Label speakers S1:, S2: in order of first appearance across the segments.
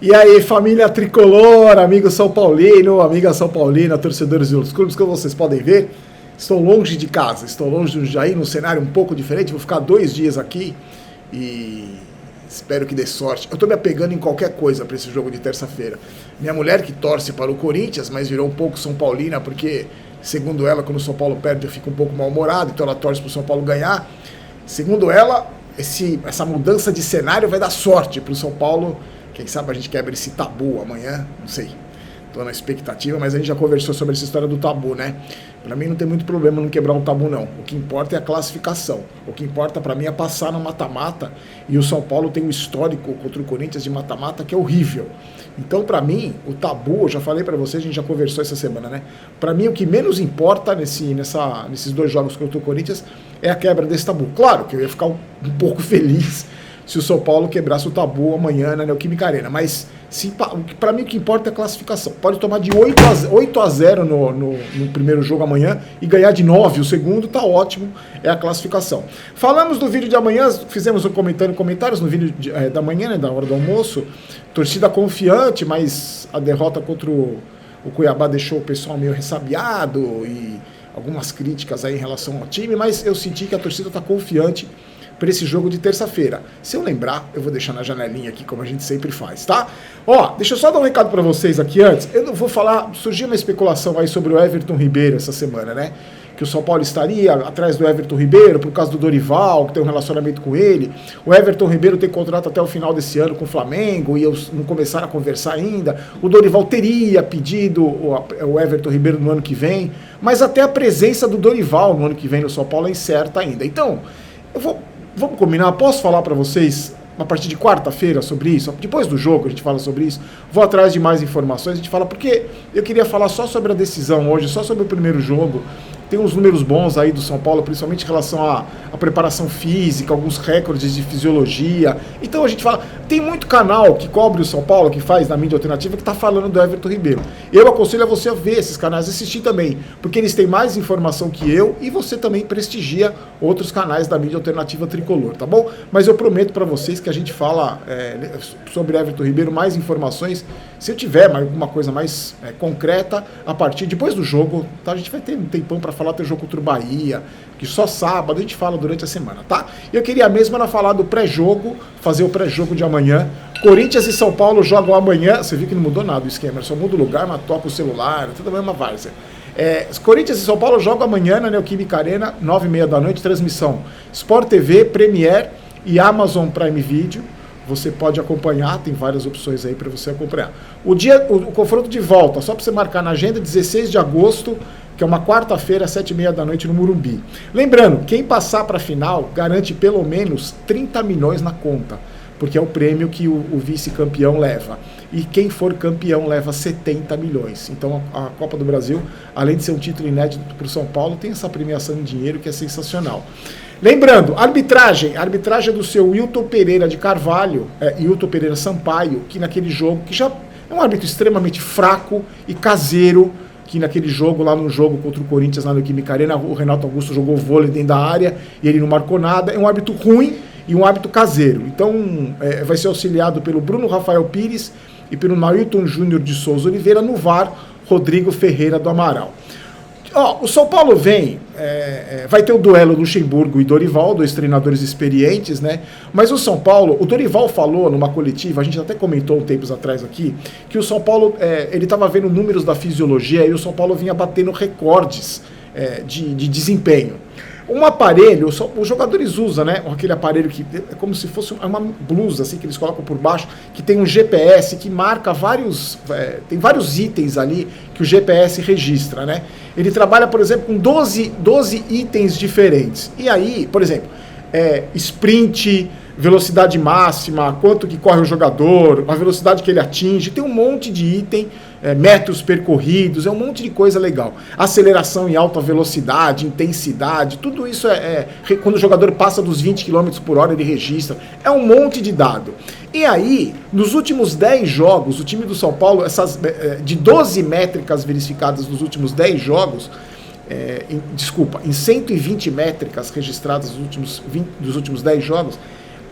S1: E aí, família tricolor, amigo São Paulino, amiga São Paulina, torcedores de outros clubes, como vocês podem ver, estou longe de casa, estou longe do Jair, num cenário um pouco diferente, vou ficar 2 dias aqui e espero que dê sorte. Eu estou me apegando em qualquer coisa para esse jogo de terça-feira. Minha mulher que torce para o Corinthians, mas virou um pouco São Paulina, porque, segundo ela, quando o São Paulo perde eu fico um pouco mal-humorado, então ela torce para o São Paulo ganhar. Segundo ela, essa mudança de cenário vai dar sorte para o São Paulo. Quem sabe a gente quebra esse tabu amanhã, não sei. Estou na expectativa, mas a gente já conversou sobre essa história do tabu, né? Para mim não tem muito problema não quebrar um tabu, não. O que importa é a classificação. O que importa para mim é passar no mata-mata. E o São Paulo tem um histórico contra o Corinthians de mata-mata que é horrível. Então, para mim, o tabu, eu já falei para vocês, a gente já conversou essa semana, né? Para mim, o que menos importa nesses 2 jogos contra o Corinthians é a quebra desse tabu. Claro que eu ia ficar um pouco feliz se o São Paulo quebrasse o tabu amanhã na Neoquímica Arena, mas para mim o que importa é a classificação. Pode tomar de 8-0 no primeiro jogo amanhã e ganhar de 9 o segundo, tá ótimo, é a classificação. Falamos do vídeo de amanhã, fizemos comentários no vídeo da manhã, né, da hora do almoço, torcida confiante, mas a derrota contra o Cuiabá deixou o pessoal meio ressabiado e algumas críticas aí em relação ao time, mas eu senti que a torcida está confiante para esse jogo de terça-feira. Se eu lembrar, eu vou deixar na janelinha aqui, como a gente sempre faz, tá? Ó, deixa eu só dar um recado para vocês aqui antes. Eu não vou falar, surgiu uma especulação aí sobre o Everton Ribeiro essa semana, né? Que o São Paulo estaria atrás do Everton Ribeiro por causa do Dorival, que tem um relacionamento com ele. O Everton Ribeiro tem contrato até o final desse ano com o Flamengo e não começaram a conversar ainda. O Dorival teria pedido o Everton Ribeiro no ano que vem, mas até a presença do Dorival no ano que vem no São Paulo é incerta ainda. Então, vamos combinar, posso falar para vocês a partir de quarta-feira sobre isso? Depois do jogo a gente fala sobre isso, vou atrás de mais informações, a gente fala, porque eu queria falar só sobre a decisão hoje, só sobre o primeiro jogo. Tem uns números bons aí do São Paulo, principalmente em relação à preparação física, alguns recordes de fisiologia. Então a gente fala, tem muito canal que cobre o São Paulo, que faz na mídia alternativa, que está falando do Everton Ribeiro. Eu aconselho a você a ver esses canais, assistir também, porque eles têm mais informação que eu e você também prestigia outros canais da mídia alternativa tricolor, tá bom? Mas eu prometo para vocês que a gente fala sobre Everton Ribeiro, mais informações, se eu tiver alguma coisa mais concreta, a partir depois do jogo, tá? A gente vai ter um tempão para falar do jogo contra o Bahia, que só sábado a gente fala durante a semana, tá? E eu queria mesmo falar do pré-jogo, fazer o pré-jogo de amanhã. Corinthians e São Paulo jogam amanhã, você viu que não mudou nada o esquema, só muda o lugar, mas toca o celular, tudo a mesma várzea. Corinthians e São Paulo jogam amanhã na Neoquímica Arena, 9h30 da noite, transmissão Sport TV, Premiere e Amazon Prime Video. Você pode acompanhar, tem várias opções aí para você acompanhar. O confronto de volta, só para você marcar na agenda, 16 de agosto, que é uma quarta-feira, 7h30 da noite no Morumbi. Lembrando, quem passar para a final garante pelo menos 30 milhões na conta, porque é o prêmio que o vice-campeão leva. E quem for campeão leva 70 milhões. Então a Copa do Brasil, além de ser um título inédito para o São Paulo, tem essa premiação em dinheiro que é sensacional. Lembrando, a arbitragem é do seu Wilton Pereira de Carvalho, Wilton Pereira Sampaio, que naquele jogo, que já é um árbitro extremamente fraco e caseiro, que naquele jogo, lá no jogo contra o Corinthians, lá no Neoquímica Arena, o Renato Augusto jogou vôlei dentro da área e ele não marcou nada. É um árbitro ruim e um árbitro caseiro. Então, vai ser auxiliado pelo Bruno Rafael Pires e pelo Nailton Júnior de Souza Oliveira, no VAR, Rodrigo Ferreira do Amaral. O São Paulo vai ter o duelo Luxemburgo e Dorival, 2 treinadores experientes, né? Mas o São Paulo, o Dorival falou numa coletiva, a gente até comentou tempos atrás aqui, que o São Paulo, ele estava vendo números da fisiologia e o São Paulo vinha batendo recordes de desempenho. Um aparelho, os jogadores usam, né, aquele aparelho que é como se fosse uma blusa assim, que eles colocam por baixo, que tem um GPS que marca tem vários itens ali que o GPS registra, né? Ele trabalha, por exemplo, com 12 itens diferentes. E aí, por exemplo, sprint, velocidade máxima, quanto que corre o jogador, a velocidade que ele atinge, tem um monte de item, metros percorridos, é um monte de coisa legal. Aceleração em alta velocidade, intensidade, tudo isso quando o jogador passa dos 20 km por hora, ele registra, é um monte de dado. E aí, nos últimos 10 jogos, o time do São Paulo, de 12 métricas verificadas nos últimos 10 jogos, em 120 métricas registradas dos últimos 10 jogos,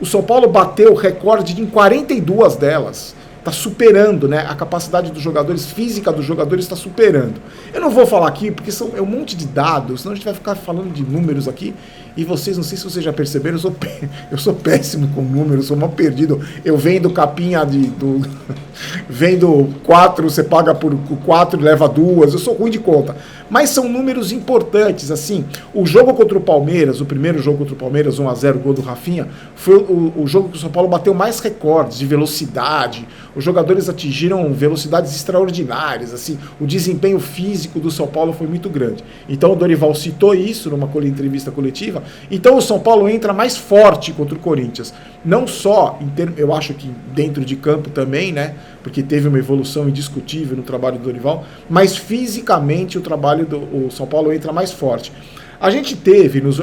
S1: o São Paulo bateu o recorde em 42 delas. tá superando, né? A capacidade dos jogadores, física dos jogadores está superando. Eu não vou falar aqui porque é um monte de dados, senão a gente vai ficar falando de números aqui e vocês, não sei se vocês já perceberam, eu sou péssimo com números, sou mal perdido. Eu vendo capinha vendo 4, você paga por 4 e leva 2, eu sou ruim de conta. Mas são números importantes, assim, o jogo contra o Palmeiras, o primeiro jogo contra o Palmeiras, 1-0, gol do Rafinha, foi o jogo que o São Paulo bateu mais recordes de velocidade, os jogadores atingiram velocidades extraordinárias, assim, o desempenho físico do São Paulo foi muito grande. Então o Dorival citou isso numa entrevista coletiva, então o São Paulo entra mais forte contra o Corinthians, não só, eu acho que dentro de campo também, né, porque teve uma evolução indiscutível no trabalho do Dorival, mas fisicamente o São Paulo entra mais forte. A gente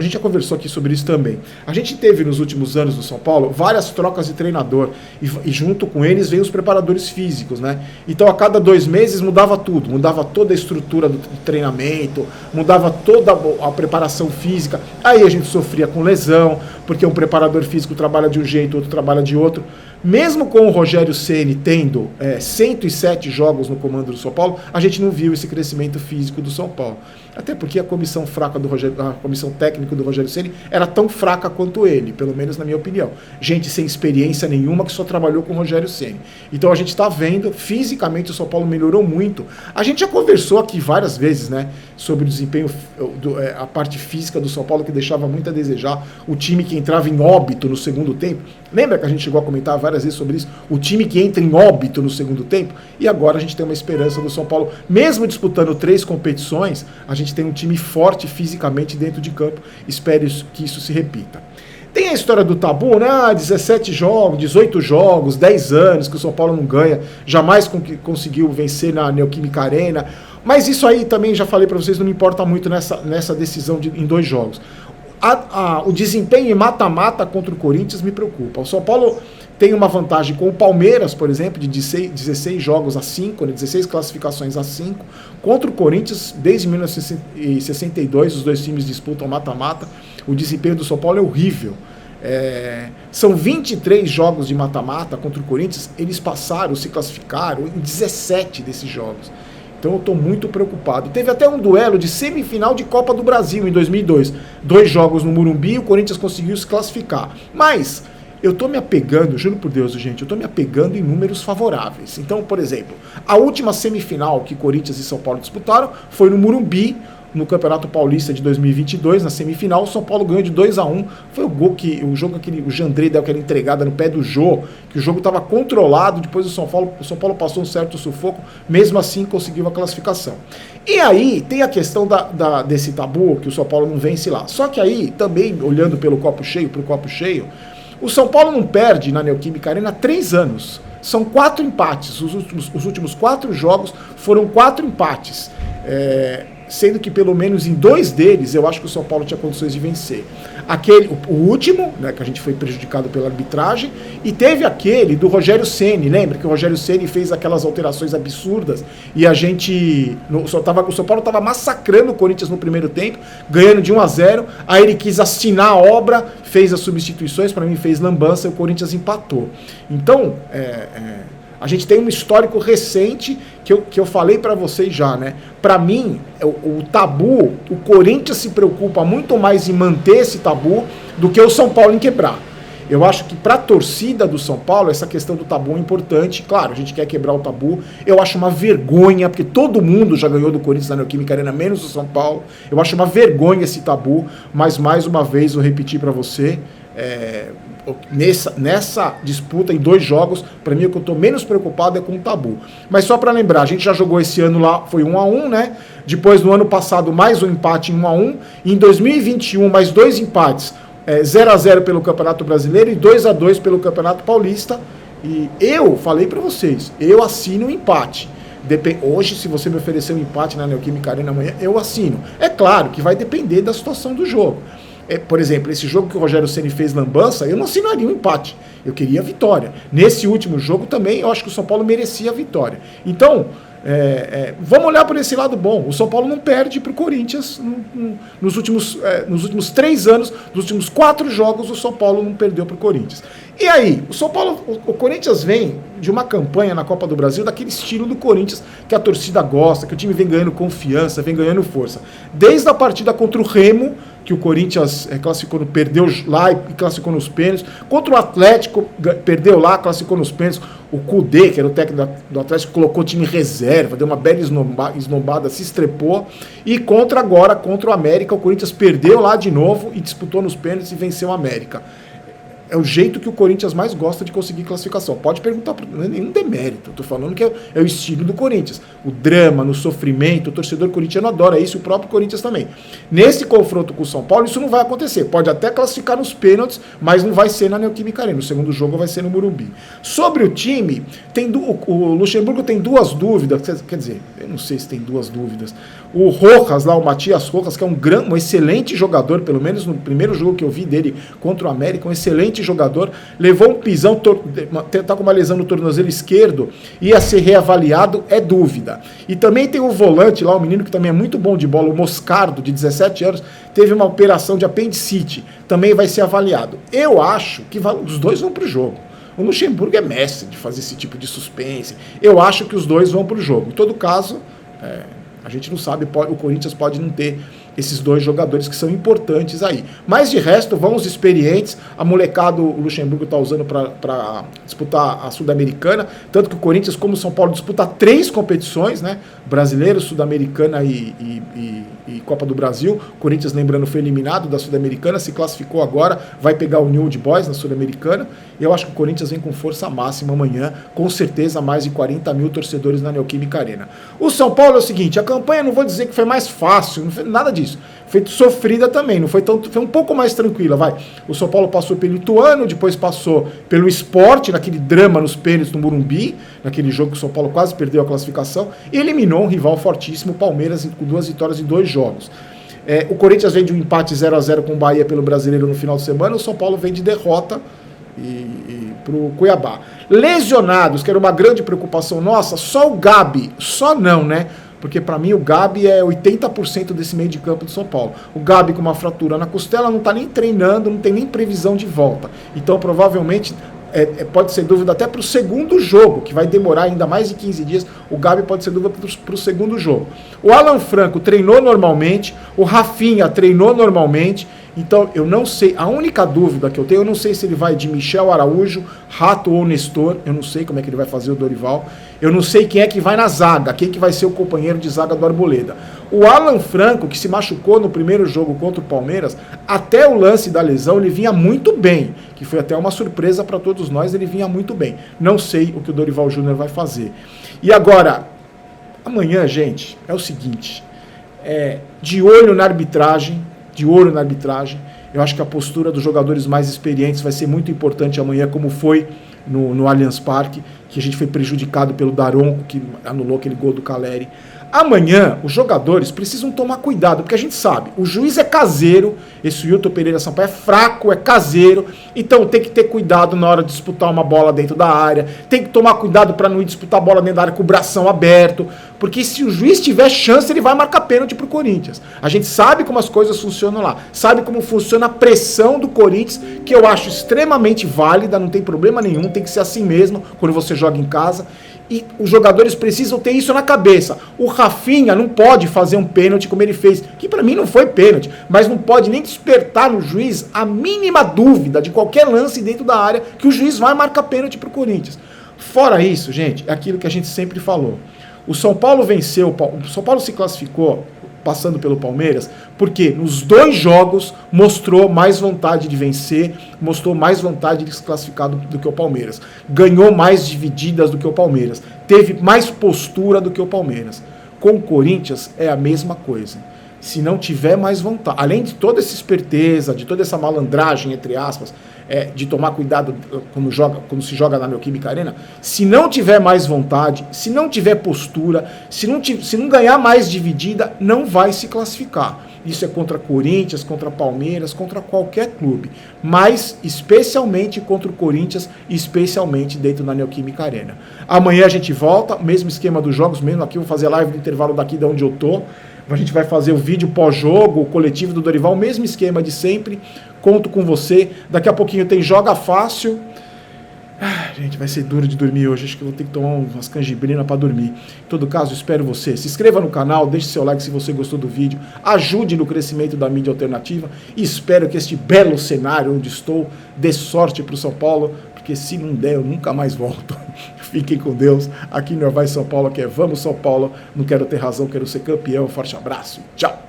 S1: já conversou aqui sobre isso também, a gente teve nos últimos anos do São Paulo várias trocas de treinador e junto com eles veio os preparadores físicos, né? Então a cada 2 meses mudava tudo, mudava toda a estrutura do treinamento, mudava toda a preparação física, aí a gente sofria com lesão, porque um preparador físico trabalha de um jeito, outro trabalha de outro. Mesmo com o Rogério Ceni tendo 107 jogos no comando do São Paulo, a gente não viu esse crescimento físico do São Paulo. Até porque a comissão técnica do Rogério Ceni era tão fraca quanto ele, pelo menos na minha opinião. Gente sem experiência nenhuma que só trabalhou com o Rogério Ceni. Então a gente está vendo, fisicamente o São Paulo melhorou muito. A gente já conversou aqui várias vezes, né, sobre o desempenho, a parte física do São Paulo que deixava muito a desejar, o time que entrava em óbito no segundo tempo. Lembra que a gente chegou a comentar várias vezes sobre isso? O time que entra em óbito no segundo tempo. E agora a gente tem uma esperança do São Paulo, mesmo disputando 3 competições, a gente tem um time forte fisicamente dentro de campo. Espero que isso se repita. Tem a história do tabu, né? 17 jogos, 18 jogos, 10 anos que o São Paulo não ganha, jamais conseguiu vencer na Neoquímica Arena. Mas isso aí também, já falei para vocês, não me importa muito nessa decisão em 2 jogos. O desempenho em mata-mata contra o Corinthians me preocupa. O São Paulo tem uma vantagem com o Palmeiras, por exemplo, de 16 jogos a 5, né, 16 classificações a 5. Contra o Corinthians, desde 1962, os 2 times disputam mata-mata. O desempenho do São Paulo é horrível. São 23 jogos de mata-mata contra o Corinthians, eles se classificaram em 17 desses jogos. Então eu estou muito preocupado. Teve até um duelo de semifinal de Copa do Brasil em 2002. 2 jogos no Morumbi, o Corinthians conseguiu se classificar. Mas eu estou me apegando, juro por Deus, gente, eu estou me apegando em números favoráveis. Então, por exemplo, a última semifinal que Corinthians e São Paulo disputaram foi no Morumbi, no Campeonato Paulista de 2022, na semifinal, o São Paulo ganhou de 2-1. Foi o jogo que o Jandrei deu aquela entregada no pé do Jô, que o jogo estava controlado, depois o São Paulo passou um certo sufoco, mesmo assim conseguiu a classificação. E aí tem a questão desse tabu, que o São Paulo não vence lá. Só que aí, também, olhando pro copo cheio, o São Paulo não perde na Neoquímica Arena há 3 anos. São 4 empates. Os últimos 4 jogos foram 4 empates. Sendo que pelo menos em 2 deles eu acho que o São Paulo tinha condições de vencer. O último, né, que a gente foi prejudicado pela arbitragem, e teve aquele do Rogério Ceni, lembra que o Rogério Ceni fez aquelas alterações absurdas e a gente, o São Paulo estava massacrando o Corinthians no primeiro tempo, ganhando de 1-0, aí ele quis assinar a obra, fez as substituições, para mim fez lambança e o Corinthians empatou. Então, a gente tem um histórico recente que eu falei para vocês já, né? Para mim, o tabu, o Corinthians se preocupa muito mais em manter esse tabu do que o São Paulo em quebrar. Eu acho que para a torcida do São Paulo, essa questão do tabu é importante. Claro, a gente quer quebrar o tabu. Eu acho uma vergonha, porque todo mundo já ganhou do Corinthians na Neoquímica Arena, menos o São Paulo. Eu acho uma vergonha esse tabu, mas mais uma vez eu repetir para você, nessa disputa em 2 jogos, para mim o que eu estou menos preocupado é com o tabu. Mas só para lembrar, a gente já jogou esse ano lá, foi 1-1, né? Depois no ano passado mais um empate em 1-1, e em 2021 mais 2 empates, 0-0 pelo Campeonato Brasileiro e 2-2 pelo Campeonato Paulista. E eu falei para vocês, eu assino o empate. Hoje, se você me oferecer um empate na Neoquímica Arena amanhã, eu assino. É claro que vai depender da situação do jogo. Por exemplo, esse jogo que o Rogério Ceni fez lambança, eu não assinaria um empate. Eu queria a vitória. Nesse último jogo também, eu acho que o São Paulo merecia a vitória. Então, vamos olhar por esse lado bom. O São Paulo não perde para o Corinthians nos últimos 3 anos, nos últimos 4 jogos, o São Paulo não perdeu para o Corinthians. E aí, o São Paulo, o Corinthians vem de uma campanha na Copa do Brasil daquele estilo do Corinthians que a torcida gosta, que o time vem ganhando confiança, vem ganhando força. Desde a partida contra o Remo, que o Corinthians classificou, perdeu lá e classificou nos pênaltis, contra o Atlético, perdeu lá, classificou nos pênaltis. O Cudê, que era o técnico do Atlético, colocou o time em reserva, deu uma bela esnobada, se estrepou. E agora, contra o América, o Corinthians perdeu lá de novo e disputou nos pênaltis e venceu o América. É o jeito que o Corinthians mais gosta de conseguir classificação. Pode perguntar, não é nenhum demérito. Estou falando que é o estilo do Corinthians. O drama, no sofrimento, o torcedor corintiano adora isso, o próprio Corinthians também. Nesse confronto com o São Paulo, isso não vai acontecer. Pode até classificar nos pênaltis, mas não vai ser na Neoquímica Arena. O segundo jogo vai ser no Morumbi. Sobre o time, o Luxemburgo tem duas dúvidas. Quer dizer, eu não sei se tem duas dúvidas. O Rojas, lá, o Matias Rojas, que é um excelente jogador, pelo menos no primeiro jogo que eu vi dele contra o América, um excelente jogador, levou um pisão, tá com uma lesão no tornozelo esquerdo, ia ser reavaliado, é dúvida. E também tem o volante lá, um menino que também é muito bom de bola, o Moscardo, de 17 anos, teve uma operação de apendicite, também vai ser avaliado. Eu acho que os dois vão pro jogo. O Luxemburgo é mestre de fazer esse tipo de suspense. Eu acho que os dois vão pro jogo. Em todo caso, a gente não sabe, o Corinthians pode não ter esses dois jogadores que são importantes aí. Mas de resto, vão os experientes. A molecada o Luxemburgo está usando para disputar a Sul-Americana. Tanto que o Corinthians, como o São Paulo, disputa 3 competições, né? Brasileiro, Sul-Americana e Copa do Brasil. O Corinthians, lembrando, foi eliminado da Sul-Americana, se classificou agora, vai pegar o New Old Boys na Sul-Americana. E eu acho que o Corinthians vem com força máxima amanhã, com certeza mais de 40 mil torcedores na Neoquímica Arena. O São Paulo é o seguinte, a campanha não vou dizer que foi mais fácil, não foi nada disso. Foi sofrida também, não foi tanto, foi um pouco mais tranquila, vai. O São Paulo passou pelo Ituano, depois passou pelo Sport, naquele drama nos pênaltis no Morumbi, naquele jogo que o São Paulo quase perdeu a classificação, e eliminou um rival fortíssimo, o Palmeiras, com 2 vitórias em 2 jogos. O Corinthians vem de um empate 0-0 com o Bahia pelo Brasileiro no final de semana, o São Paulo vem de derrota para o Cuiabá. Lesionados, que era uma grande preocupação nossa, só o Gabi, só não, né? Porque para mim o Gabi é 80% desse meio de campo do São Paulo. O Gabi com uma fratura na costela não está nem treinando, não tem nem previsão de volta. Então provavelmente pode ser dúvida até para o segundo jogo, que vai demorar ainda mais de 15 dias. O Gabi pode ser dúvida para o segundo jogo. O Alan Franco treinou normalmente, o Rafinha treinou normalmente. Então, eu não sei, a única dúvida que eu tenho, eu não sei se ele vai de Michel Araújo, Rato ou Nestor, eu não sei como é que ele vai fazer o Dorival, eu não sei quem é que vai na zaga, quem que vai ser o companheiro de zaga do Arboleda. O Alan Franco, que se machucou no primeiro jogo contra o Palmeiras, até o lance da lesão, ele vinha muito bem, que foi até uma surpresa para todos nós, ele vinha muito bem. Não sei o que o Dorival Júnior vai fazer. E agora, amanhã, gente, é o seguinte, de olho na arbitragem, eu acho que a postura dos jogadores mais experientes vai ser muito importante amanhã, como foi no Allianz Parque, que a gente foi prejudicado pelo Daronco, que anulou aquele gol do Caleri. Amanhã, os jogadores precisam tomar cuidado, porque a gente sabe, o juiz é caseiro, esse Wilton Pereira Sampaio é fraco, é caseiro, então tem que ter cuidado na hora de disputar uma bola dentro da área, tem que tomar cuidado para não ir disputar a bola dentro da área com o bração aberto, porque se o juiz tiver chance, ele vai marcar pênalti pro Corinthians. A gente sabe como as coisas funcionam lá, sabe como funciona a pressão do Corinthians, que eu acho extremamente válida, não tem problema nenhum, tem que ser assim mesmo quando você joga em casa. E os jogadores precisam ter isso na cabeça. O Rafinha não pode fazer um pênalti como ele fez, que para mim não foi pênalti, mas não pode nem despertar no juiz a mínima dúvida de qualquer lance dentro da área que o juiz vai marcar pênalti pro Corinthians. Fora isso, gente, é aquilo que a gente sempre falou. O São Paulo venceu, o São Paulo se classificou passando pelo Palmeiras, porque nos 2 jogos mostrou mais vontade de vencer, mostrou mais vontade de se classificar do que o Palmeiras. Ganhou mais divididas do que o Palmeiras. Teve mais postura do que o Palmeiras. Com o Corinthians é a mesma coisa. Se não tiver mais vontade, além de toda essa esperteza, de toda essa malandragem, entre aspas, de tomar cuidado quando se joga na Neoquímica Arena, se não tiver mais vontade, se não tiver postura, se não ganhar mais dividida, não vai se classificar. Isso é contra Corinthians, contra Palmeiras, contra qualquer clube. Mas especialmente contra o Corinthians, especialmente dentro da Neoquímica Arena. Amanhã a gente volta, mesmo esquema dos jogos, mesmo aqui, vou fazer live no intervalo daqui de onde eu tô. A gente vai fazer o vídeo pós-jogo, o coletivo do Dorival, mesmo esquema de sempre. Conto com você. Daqui a pouquinho tem Joga Fácil. Gente, vai ser duro de dormir hoje. Acho que eu vou ter que tomar umas canjibrinas para dormir. Em todo caso, espero você. Se inscreva no canal, deixe seu like se você gostou do vídeo. Ajude no crescimento da mídia alternativa. E espero que este belo cenário onde estou dê sorte para o São Paulo. Porque se não der, eu nunca mais volto. Fiquem com Deus. Aqui no Vai São Paulo, que é Vamos São Paulo. Não quero ter razão, quero ser campeão. Forte abraço. Tchau.